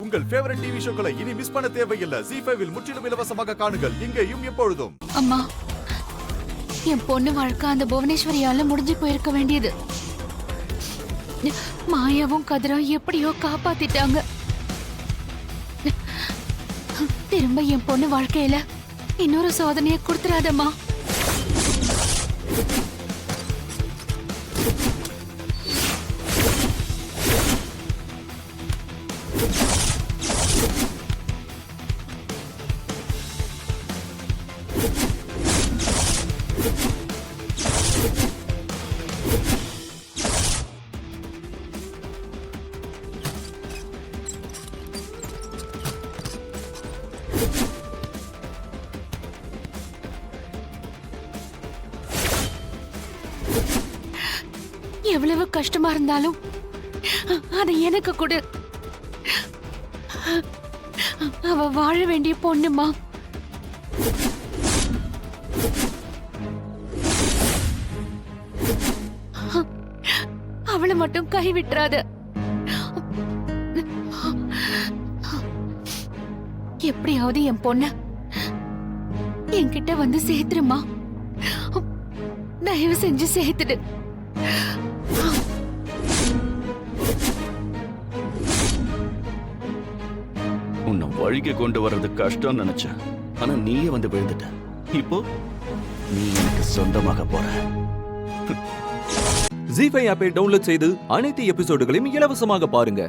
உங்கள் favourite TV ஷோக்களை இனி miss பண்ண தேவையில்லை. ZEE5 இல் முற்றிலும் இலவசமாக காணுங்கள், இங்கேயும் எப்பொழுதும். அம்மா, என் பொண்ணு வாழ்க்கை அந்த புவனேஸ்வரியால முடிஞ்சு போயிருக்க வேண்டியது. மாயாவும் கதிரும் எப்படியோ காப்பாத்திட்டாங்க. திரும்ப என் பொண்ணு வாழ்க்கையில இன்னொரு சோதனையை கொடுத்துறாதம்மா. எவ்வளவு கஷ்டமா இருந்தாலும் அதை எனக்கு கொடு. அவ வாழ வேண்டிய பொண்ணுமா. அவளை மட்டும் கைவிட்டுறாத. எப்படியாவது என் பொண்ண என்கிட்ட வந்து சேர்த்துருமா. தயவு செஞ்சு சேர்த்துடு. உன்னை வழிக்கு கொண்டு வர்றது கஷ்டம் நினைச்சேன். ஆனா நீயே வந்து விழுந்துட்ட. இப்போ நீ எனக்கு சொந்தமாக போற. ZEE5 ஆப்பை டவுன்லோட் செய்து அனைத்து எபிசோடுகளையும் இலவசமாக பாருங்க.